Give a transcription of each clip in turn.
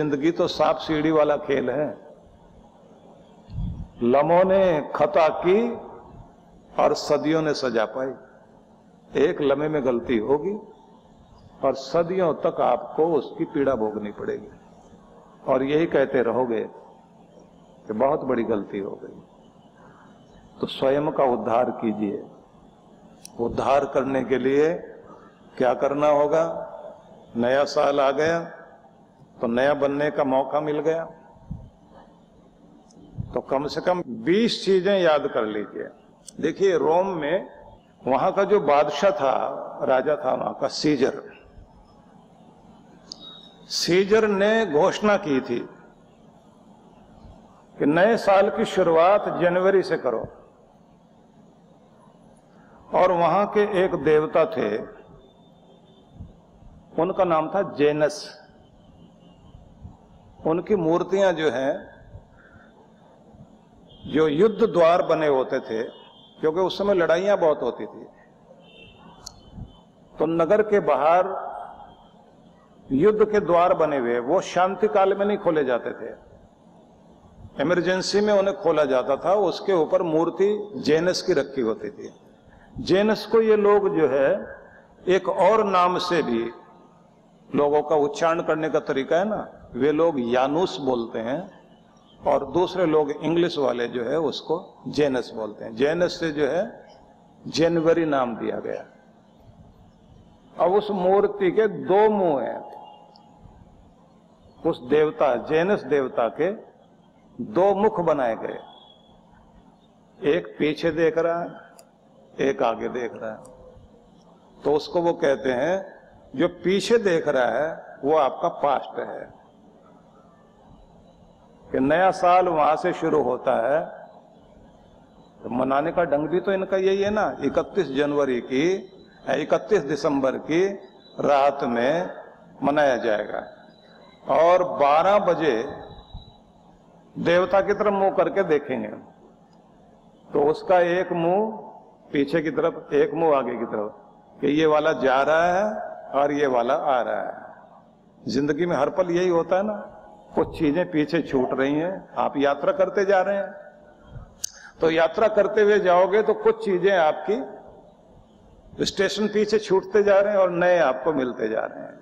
जिंदगी तो सांप सीढ़ी वाला खेल है। लम्हों ने खता की और सदियों ने सजा पाई। एक लम्हे में गलती होगी और सदियों तक आपको उसकी पीड़ा भोगनी पड़ेगी, और यही कहते रहोगे कि बहुत बड़ी गलती हो गई। तो स्वयं का उद्धार कीजिए। उद्धार करने के लिए क्या करना होगा? नया साल आ गया तो नया बनने का मौका मिल गया, तो कम से कम 20 चीजें याद कर लीजिए। देखिए, रोम में वहां का जो बादशाह था, राजा था वहां का, सीजर ने घोषणा की थी कि नए साल की शुरुआत जनवरी से करो। और वहां के एक देवता थे, उनका नाम था जेनस। उनकी मूर्तियां जो हैं, जो युद्ध द्वार बने होते थे, क्योंकि उस समय लड़ाइयां बहुत होती थी, तो नगर के बाहर युद्ध के द्वार बने हुए, वो शांति काल में नहीं खोले जाते थे, इमरजेंसी में उन्हें खोला जाता था। उसके ऊपर मूर्ति जेनस की रखी होती थी। जेनस को ये लोग जो है एक और नाम से भी, लोगों का उच्चारण करने का तरीका है ना, वे लोग यानुस बोलते हैं, और दूसरे लोग इंग्लिश वाले जो है उसको जेनस बोलते हैं। जेनस से जो है जनवरी नाम दिया गया। अब उस मूर्ति के 2 मुंह हैं। उस देवता, जेनस देवता के 2 मुख बनाए गए, एक पीछे देख रहा है, एक आगे देख रहा है। तो उसको वो कहते हैं, जो पीछे देख रहा है वो आपका पास्ट है, कि नया साल वहां से शुरू होता है। तो मनाने का ढंग भी तो इनका यही है ना, 31 जनवरी की, 31 दिसंबर की रात में मनाया जाएगा, और 12 बजे देवता की तरफ मुंह करके देखेंगे, तो उसका एक मुंह पीछे की तरफ, एक मुंह आगे की तरफ, कि ये वाला जा रहा है और ये वाला आ रहा है। जिंदगी में हर पल यही होता है ना, कुछ चीजें पीछे छूट रही हैं। आप यात्रा करते जा रहे हैं, तो यात्रा करते हुए जाओगे तो कुछ चीजें आपकी स्टेशन पीछे छूटते जा रहे हैं और नए आपको मिलते जा रहे हैं।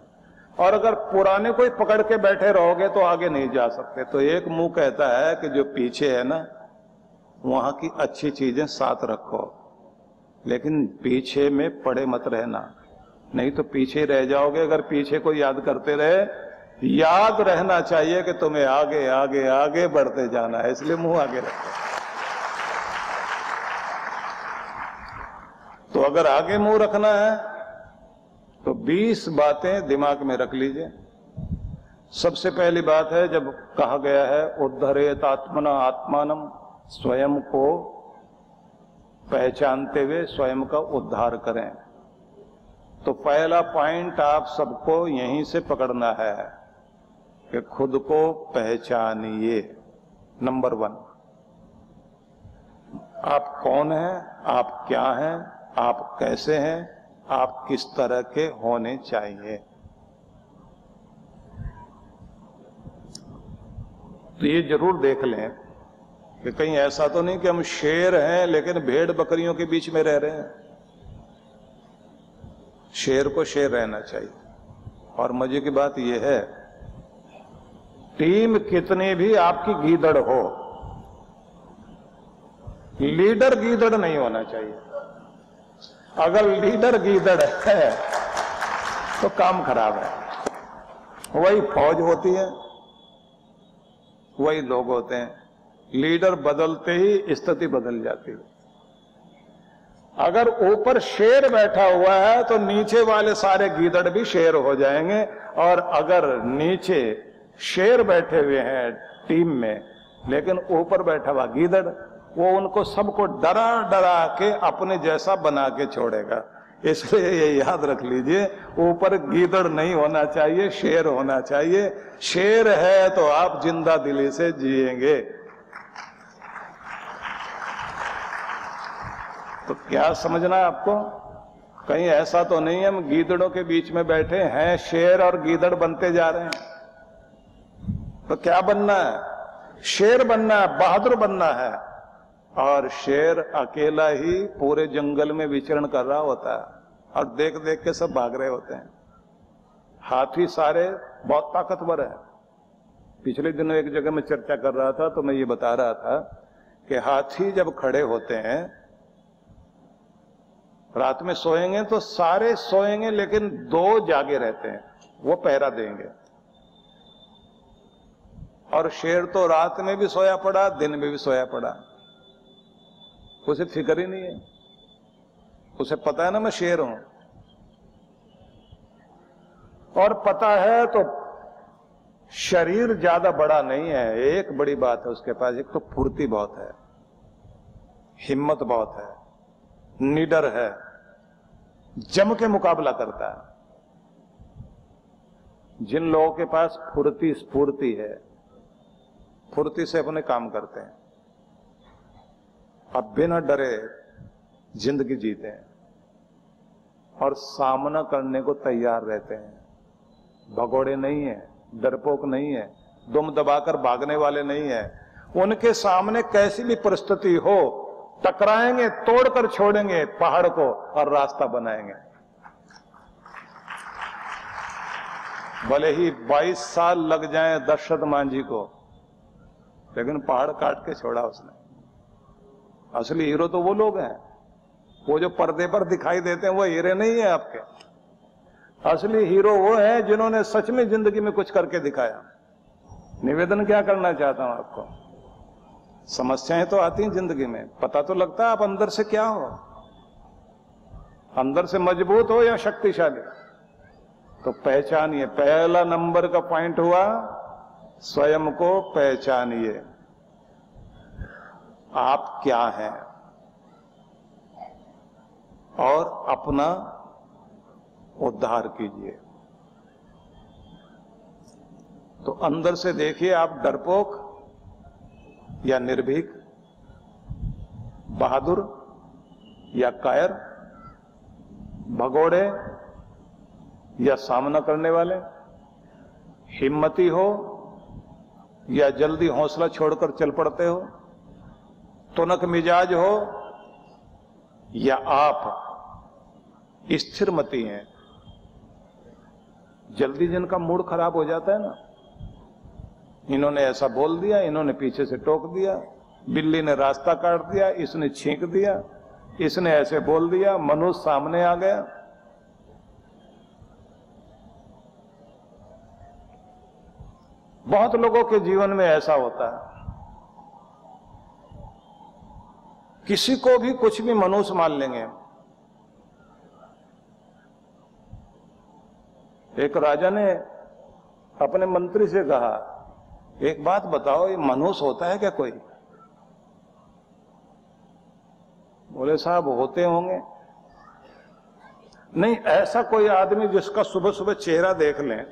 और अगर पुराने कोई पकड़ के बैठे रहोगे तो आगे नहीं जा सकते। तो एक मुंह कहता है कि जो पीछे है ना, वहां की अच्छी चीजें साथ रखो, लेकिन पीछे में पड़े मत रहना, नहीं तो पीछे रह जाओगे। अगर पीछे को याद करते रहे, याद रहना चाहिए कि तुम्हें आगे आगे आगे बढ़ते जाना है, इसलिए मुंह आगे रखो। तो अगर आगे मुंह रखना है तो 20 बातें दिमाग में रख लीजिए। सबसे पहली बात है, जब कहा गया है उद्धरेत आत्मना आत्मानम, स्वयं को पहचानते हुए स्वयं का उद्धार करें, तो पहला पॉइंट आप सबको यहीं से पकड़ना है कि खुद को पहचानिए। नंबर 1, आप कौन हैं, आप क्या हैं, आप कैसे हैं, आप किस तरह के होने चाहिए। तो ये जरूर देख लें कि कहीं ऐसा तो नहीं कि हम शेर हैं लेकिन भेड़ बकरियों के बीच में रह रहे हैं। शेर को शेर रहना चाहिए। और मजे की बात यह है, टीम कितनी भी आपकी गीदड़ हो, लीडर गीदड़ नहीं होना चाहिए। अगर लीडर गीदड़ है तो काम खराब है। वही फौज होती है, वही लोग होते हैं। लीडर बदलते ही स्थिति बदल जाती है। अगर ऊपर शेर बैठा हुआ है तो नीचे वाले सारे गीदड़ भी शेर हो जाएंगे, और अगर नीचे शेर बैठे हुए हैं टीम में लेकिन ऊपर बैठा हुआ गीदड़, वो उनको सबको डरा डरा के अपने जैसा बना के छोड़ेगा। इसलिए ये याद रख लीजिए, ऊपर गीदड़ नहीं होना चाहिए, शेर होना चाहिए। शेर है तो आप जिंदा दिली से जिएंगे। तो क्या समझना आपको, कहीं ऐसा तो नहीं है हम गीदड़ों के बीच में बैठे हैं, शेर और गीदड़ बनते जा रहे हैं। तो क्या बनना है? शेर बनना है, बहादुर बनना है। और शेर अकेला ही पूरे जंगल में विचरण कर रहा होता है और देख देख के सब भाग रहे होते हैं। हाथी सारे बहुत ताकतवर है। पिछले दिनों एक जगह में चर्चा कर रहा था तो मैं ये बता रहा था कि हाथी जब खड़े होते हैं, रात में सोएंगे तो सारे सोएंगे लेकिन 2 जागे रहते हैं, वो पहरा देंगे। और शेर तो रात में भी सोया पड़ा, दिन में भी सोया पड़ा, उसे फिक्र ही नहीं है। उसे पता है ना मैं शेर हूं। और पता है तो शरीर ज्यादा बड़ा नहीं है, एक बड़ी बात है उसके पास, एक तो फुर्ती बहुत है, हिम्मत बहुत है, निडर है, जम के मुकाबला करता है। जिन लोगों के पास फुर्ती स्फूर्ति है, फुर्ती से अपने काम करते हैं, अब बिना डरे जिंदगी जीते हैं और सामना करने को तैयार रहते हैं। भगोड़े नहीं है, डरपोक नहीं है, दुम दबाकर भागने वाले नहीं है। उनके सामने कैसी भी परिस्थिति हो, टकराएंगे, तोड़कर छोड़ेंगे पहाड़ को और रास्ता बनाएंगे। भले ही 22 साल लग जाएं दशरथ मांझी को, लेकिन पहाड़ काट के छोड़ा उसने। असली हीरो तो वो लोग हैं, वो जो पर्दे पर दिखाई देते हैं वो हीरे नहीं है आपके। असली हीरो वो है जिन्होंने सच में जिंदगी में कुछ करके दिखाया। निवेदन क्या करना चाहता हूं आपको, समस्याएं तो आती हैं जिंदगी में, पता तो लगता है आप अंदर से क्या हो, अंदर से मजबूत हो या शक्तिशाली, तो पहचानिए। पहला नंबर का पॉइंट हुआ स्वयं को पहचानिए, आप क्या हैं, और अपना उद्धार कीजिए। तो अंदर से देखिए आप डरपोक या निर्भीक, बहादुर या कायर, भगोड़े या सामना करने वाले, हिम्मती हो या जल्दी हौसला छोड़कर चल पड़ते हो, तुनक मिजाज हो या आप स्थिरमती हैं। जल्दी जिनका मूड खराब हो जाता है ना, इन्होंने ऐसा बोल दिया, इन्होंने पीछे से टोक दिया, बिल्ली ने रास्ता काट दिया, इसने छींक दिया, इसने ऐसे बोल दिया, मनुष्य सामने आ गया। बहुत लोगों के जीवन में ऐसा होता है, किसी को भी कुछ भी मनुष्य मान लेंगे। एक राजा ने अपने मंत्री से कहा, एक बात बताओ, ये मनुष्य होता है क्या कोई? बोले साहब होते होंगे। नहीं, ऐसा कोई आदमी जिसका सुबह सुबह चेहरा देख लें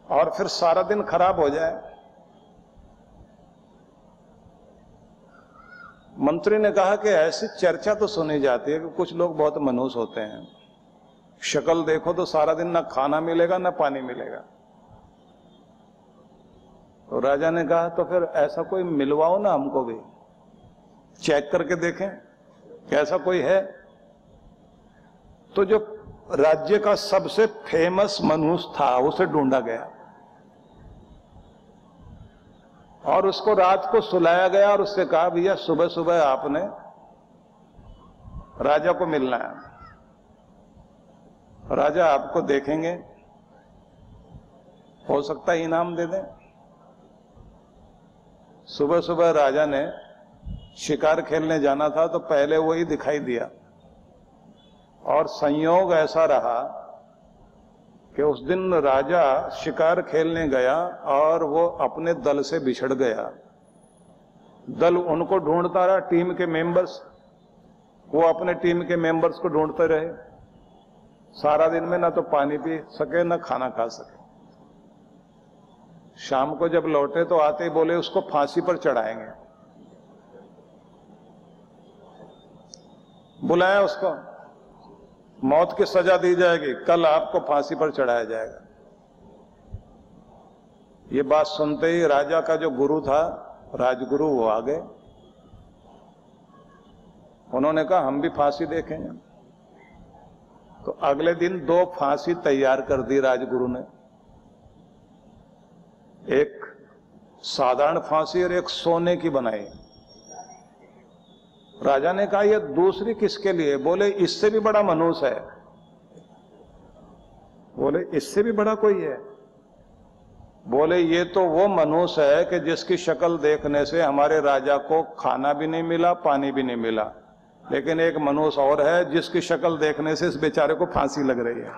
और फिर सारा दिन खराब हो जाए। मंत्री ने कहा कि ऐसी चर्चा तो सुनी जाती है कि कुछ लोग बहुत मनुष्य होते हैं, शक्ल देखो तो सारा दिन ना खाना मिलेगा ना पानी मिलेगा। तो राजा ने कहा तो फिर ऐसा कोई मिलवाओ ना, हमको भी चेक करके देखें कि ऐसा कोई है। तो जो राज्य का सबसे फेमस मनुष्य था उसे ढूंढा गया और उसको रात को सुलाया गया और उससे कहा भैया सुबह सुबह आपने राजा को मिलना है, राजा आपको देखेंगे, हो सकता है इनाम दे दें। सुबह सुबह राजा ने शिकार खेलने जाना था तो पहले वही दिखाई दिया और संयोग ऐसा रहा कि उस दिन राजा शिकार खेलने गया और वो अपने दल से बिछड़ गया। दल उनको ढूंढता रहा, टीम के मेंबर्स, वो अपने टीम के मेंबर्स को ढूंढते रहे। सारा दिन में ना तो पानी पी सके ना खाना खा सके। शाम को जब लौटे तो आते ही बोले उसको फांसी पर चढ़ाएंगे। बुलाया उसको, मौत की सजा दी जाएगी, कल आपको फांसी पर चढ़ाया जाएगा। ये बात सुनते ही राजा का जो गुरु था, राजगुरु, वो आ गए। उन्होंने कहा हम भी फांसी देखेंगे। तो अगले दिन 2 फांसी तैयार कर दी राजगुरु ने, एक साधारण फांसी और एक सोने की बनाई। राजा ने कहा ये दूसरी किसके लिए? बोले इससे भी बड़ा मनुष्य है। बोले इससे भी बड़ा कोई है? बोले ये तो वो मनुष्य है कि जिसकी शक्ल देखने से हमारे राजा को खाना भी नहीं मिला, पानी भी नहीं मिला, लेकिन एक मनुष्य और है जिसकी शक्ल देखने से इस बेचारे को फांसी लग रही है।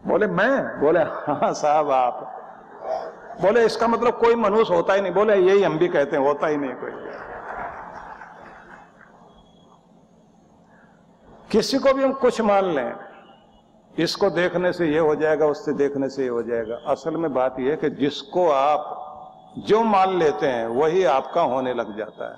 बोले मैं? बोले हाँ साहब आप। बोले इसका मतलब कोई मनुष्य होता ही नहीं? बोले यही हम भी कहते हैं, होता ही नहीं कोई। किसी को भी हम कुछ मान लें, इसको देखने से ये हो जाएगा, उससे देखने से ये हो जाएगा। असल में बात यह है कि जिसको आप जो मान लेते हैं वही आपका होने लग जाता है।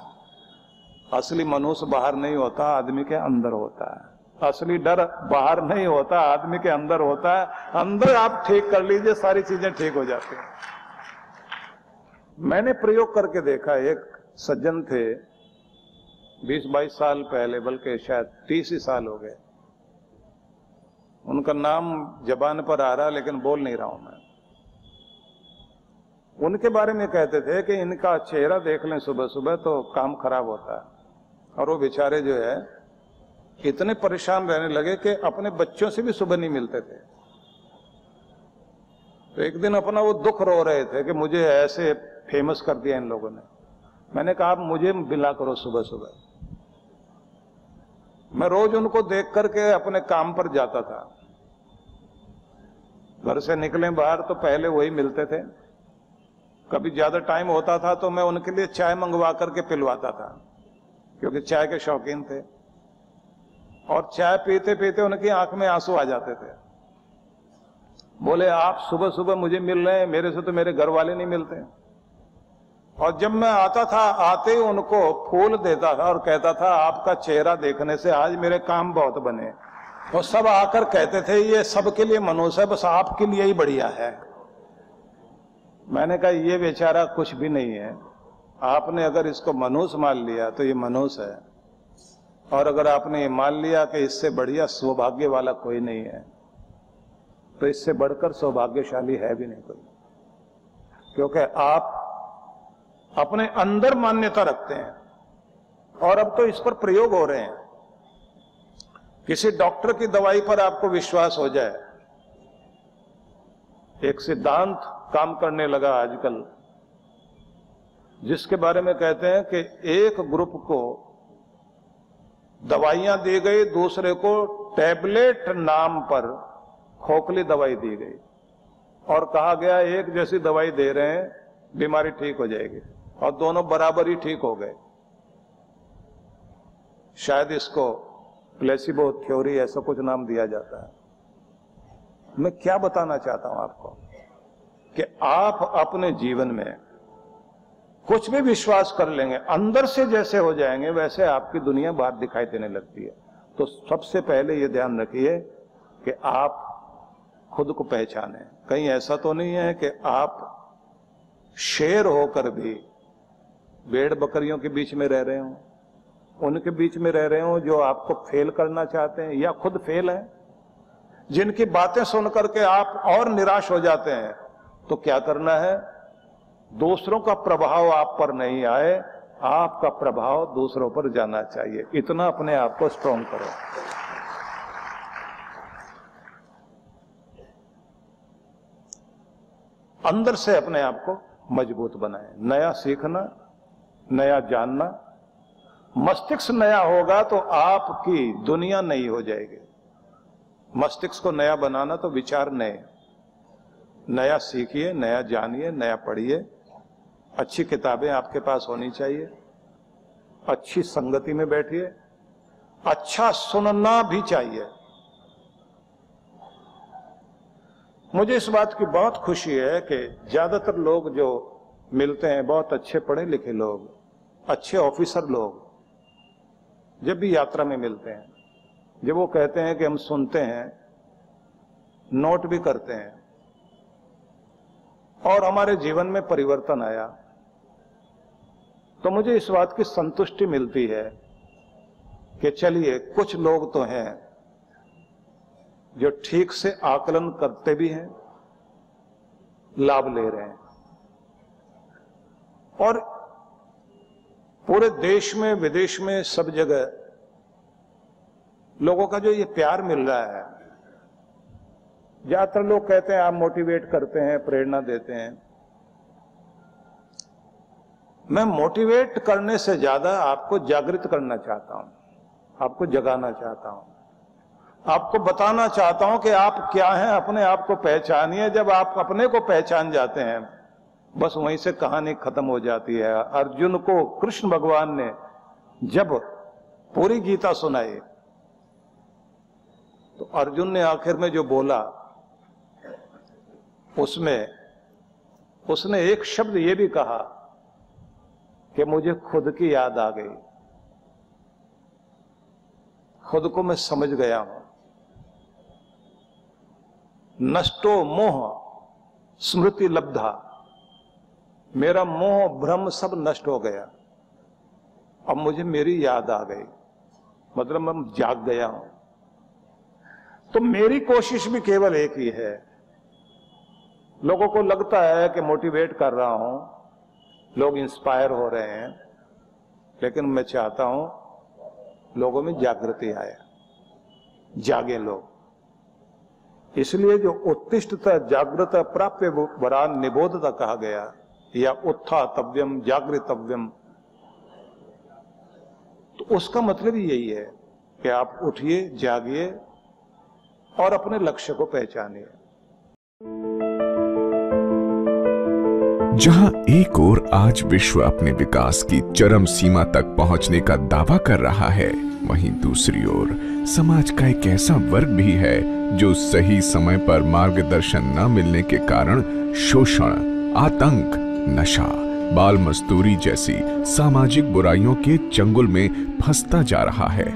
असली मनुष्य बाहर नहीं होता, आदमी के अंदर होता है। असली डर बाहर नहीं होता, आदमी के अंदर होता है। अंदर आप ठीक कर लीजिए, सारी चीजें ठीक हो जाती हैं। मैंने प्रयोग करके देखा, एक सज्जन थे 20-22 साल पहले, बल्कि शायद 30 ही साल हो गए। उनका नाम जबान पर आ रहा लेकिन बोल नहीं रहा हूं मैं। उनके बारे में कहते थे कि इनका चेहरा देख लें सुबह सुबह तो काम खराब होता है। और वो बेचारे जो है इतने परेशान रहने लगे कि अपने बच्चों से भी सुबह नहीं मिलते थे। तो एक दिन अपना वो दुख रो रहे थे कि मुझे ऐसे फेमस कर दिया इन लोगों ने। मैंने कहा आप मुझे मिला करो सुबह सुबह। मैं रोज उनको देख करके अपने काम पर जाता था। घर से निकले बाहर तो पहले वही मिलते थे। कभी ज्यादा टाइम होता था तो मैं उनके लिए चाय मंगवा करके पिलवाता था, क्योंकि चाय के शौकीन थे। और चाय पीते पीते उनकी आंख में आंसू आ जाते थे। बोले आप सुबह सुबह मुझे मिल रहे हैं, मेरे से तो मेरे घर वाले नहीं मिलते। और जब मैं आता था, आते ही उनको फूल देता था और कहता था आपका चेहरा देखने से आज मेरे काम बहुत बने। और सब आकर कहते थे ये सबके लिए मनुष्य है, बस आपके लिए ही बढ़िया है। मैंने कहा ये बेचारा कुछ भी नहीं है। आपने अगर इसको मनुष्य मान लिया तो ये मनुष्य है, और अगर आपने ये मान लिया कि इससे बढ़िया सौभाग्य वाला कोई नहीं है, तो इससे बढ़कर सौभाग्यशाली है भी नहीं कोई। क्योंकि आप अपने अंदर मान्यता रखते हैं, और अब तो इस पर प्रयोग हो रहे हैं। किसी डॉक्टर की दवाई पर आपको विश्वास हो जाए, एक सिद्धांत काम करने लगा आजकल, जिसके बारे में कहते हैं कि एक ग्रुप को दवाइयां दी गई, दूसरे को टैबलेट नाम पर खोखली दवाई दी गई, और कहा गया एक जैसी दवाई दे रहे हैं, बीमारी ठीक हो जाएगी, और दोनों बराबर ही ठीक हो गए। शायद इसको प्लेसिबो थ्योरी ऐसा कुछ नाम दिया जाता है। मैं क्या बताना चाहता हूं आपको कि आप अपने जीवन में कुछ भी विश्वास कर लेंगे, अंदर से जैसे हो जाएंगे वैसे आपकी दुनिया बाहर दिखाई देने लगती है। तो सबसे पहले ये ध्यान रखिए कि आप खुद को पहचानें। कहीं ऐसा तो नहीं है कि आप शेर होकर भी भेड़ बकरियों के बीच में रह रहे हो, उनके बीच में रह रहे हो जो आपको फेल करना चाहते हैं या खुद फेल हैं, जिनकी बातें सुनकर के आप और निराश हो जाते हैं। तो क्या करना है? दूसरों का प्रभाव आप पर नहीं आए, आपका प्रभाव दूसरों पर जाना चाहिए। इतना अपने आप को स्ट्रॉन्ग करो। अंदर से अपने आप को मजबूत बनाएं। नया सीखना, नया जानना। मस्तिष्क नया होगा तो आपकी दुनिया नई हो जाएगी। मस्तिष्क को नया बनाना तो विचार नए। नया सीखिए, नया जानिए, नया पढ़िए। अच्छी किताबें आपके पास होनी चाहिए। अच्छी संगति में बैठिए। अच्छा सुनना भी चाहिए। मुझे इस बात की बहुत खुशी है कि ज्यादातर लोग जो मिलते हैं, बहुत अच्छे पढ़े लिखे लोग, अच्छे ऑफिसर लोग, जब भी यात्रा में मिलते हैं, जब वो कहते हैं कि हम सुनते हैं नोट भी करते हैं, और हमारे जीवन में परिवर्तन आया, तो मुझे इस बात की संतुष्टि मिलती है कि चलिए कुछ लोग तो हैं जो ठीक से आकलन करते भी हैं, लाभ ले रहे हैं, और पूरे देश में विदेश में सब जगह लोगों का जो ये प्यार मिल रहा है। ज्यादातर लोग कहते हैं आप मोटिवेट करते हैं, प्रेरणा देते हैं। मैं मोटिवेट करने से ज्यादा आपको जागृत करना चाहता हूं, आपको जगाना चाहता हूं, आपको बताना चाहता हूं कि आप क्या हैं, अपने आप को पहचानिए। जब आप अपने को पहचान जाते हैं, बस वहीं से कहानी खत्म हो जाती है। अर्जुन को कृष्ण भगवान ने जब पूरी गीता सुनाई, तो अर्जुन ने आखिर में जो बोला, उसमें उसने एक शब्द ये भी कहा कि मुझे खुद की याद आ गई, खुद को मैं समझ गया हूं। नष्टो मोह स्मृति लब्धा, मेरा मोह भ्रम सब नष्ट हो गया, अब मुझे मेरी याद आ गई, मतलब मैं जाग गया हूं। तो मेरी कोशिश भी केवल एक ही है। लोगों को लगता है कि मोटिवेट कर रहा हूं, लोग इंस्पायर हो रहे हैं, लेकिन मैं चाहता हूं लोगों में जागृति आए, जागे लोग। इसलिए जो उत्तिष्ठता जागृत प्राप्य वरा निबोधता कहा गया, या उत्थातव्यम जागृतव्यम, तो उसका मतलब ही यही है कि आप उठिए, जागिए और अपने लक्ष्य को पहचानिए। जहां एक ओर आज विश्व अपने विकास की चरम सीमा तक पहुंचने का दावा कर रहा है, वहीं दूसरी ओर समाज का एक ऐसा वर्ग भी है जो सही समय पर मार्गदर्शन न मिलने के कारण शोषण, आतंक, नशा, बाल मजदूरी जैसी सामाजिक बुराइयों के चंगुल में फंसता जा रहा है।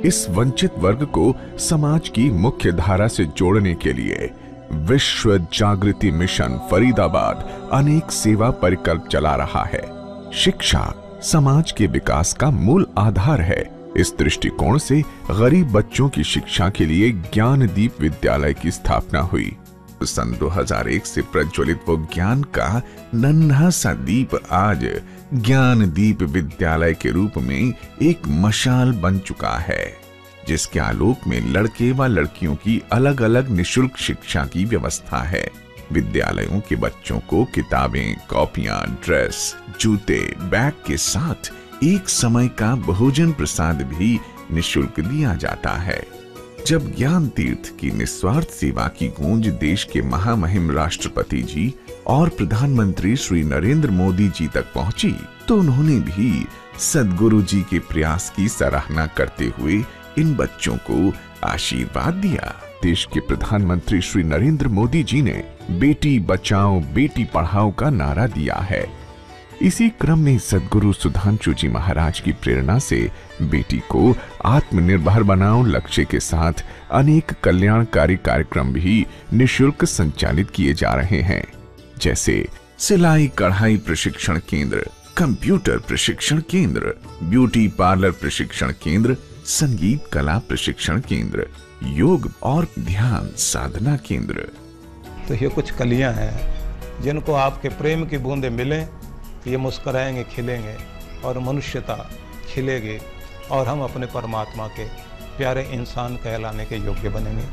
इस वंचित वर्ग को समाज की मुख्य धारा से जोड़ने के लिए विश्व जागृति मिशन फरीदाबाद अनेक सेवा परिकल्प चला रहा है। शिक्षा समाज के विकास का मूल आधार है। इस दृष्टिकोण से गरीब बच्चों की शिक्षा के लिए ज्ञानदीप विद्यालय की स्थापना हुई। सन 2001 से प्रज्वलित वो ज्ञान का नन्हा सा दीप आज ज्ञानदीप विद्यालय के रूप में एक मशाल बन चुका है, जिसके आलोक में लड़के व लड़कियों की अलग अलग निशुल्क शिक्षा की व्यवस्था है। विद्यालयों के बच्चों को किताबें, कॉपियां, ड्रेस, जूते, बैग के साथ एक समय का भोजन प्रसाद भी निशुल्क दिया जाता है। जब ज्ञान तीर्थ की निस्वार्थ सेवा की गूंज देश के महामहिम राष्ट्रपति जी और प्रधानमंत्री श्री नरेंद्र मोदी जी तक पहुंची, तो उन्होंने भी सद्गुरु जी के प्रयास की सराहना करते हुए इन बच्चों को आशीर्वाद दिया। देश के प्रधानमंत्री श्री नरेंद्र मोदी जी ने बेटी बचाओ बेटी पढ़ाओ का नारा दिया है। इसी क्रम में सद्गुरु सुधांशु जी महाराज की प्रेरणा से बेटी को आत्मनिर्भर बनाओ लक्ष्य के साथ अनेक कल्याणकारी कार्यक्रम भी निशुल्क संचालित किए जा रहे हैं, जैसे सिलाई कढ़ाई प्रशिक्षण केंद्र, कंप्यूटर प्रशिक्षण केंद्र, ब्यूटी पार्लर प्रशिक्षण केंद्र, संगीत कला प्रशिक्षण केंद्र, योग और ध्यान साधना केंद्र। तो ये कुछ कलियां हैं जिनको आपके प्रेम की बूंदें मिलें, ये मुस्कुराएंगे, खिलेंगे और मनुष्यता खिलेगी और हम अपने परमात्मा के प्यारे इंसान कहलाने के योग्य बनेंगे।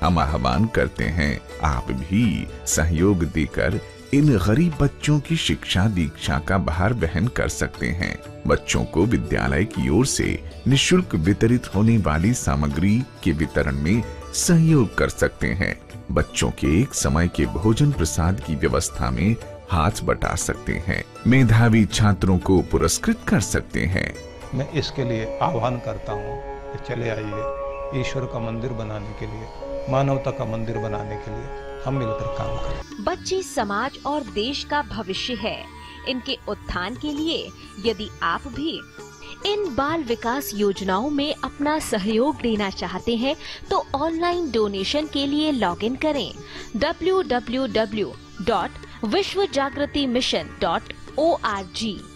हम आह्वान करते हैं आप भी सहयोग देकर इन गरीब बच्चों की शिक्षा दीक्षा का भार वहन कर सकते हैं। बच्चों को विद्यालय की ओर से निशुल्क वितरित होने वाली सामग्री के वितरण में सहयोग कर सकते हैं। बच्चों के एक समय के भोजन प्रसाद की व्यवस्था में हाथ बटा सकते हैं। मेधावी छात्रों को पुरस्कृत कर सकते हैं। मैं इसके लिए आह्वान करता हूँ कि चले आइए, ईश्वर का मंदिर बनाने के लिए, मानवता का मंदिर बनाने के लिए हम मिलकर काम करें। बच्चे समाज और देश का भविष्य है। इनके उत्थान के लिए यदि आप भी इन बाल विकास योजनाओं में अपना सहयोग देना चाहते हैं तो ऑनलाइन डोनेशन के लिए लॉगिन करें www.vishwajagritimission.org।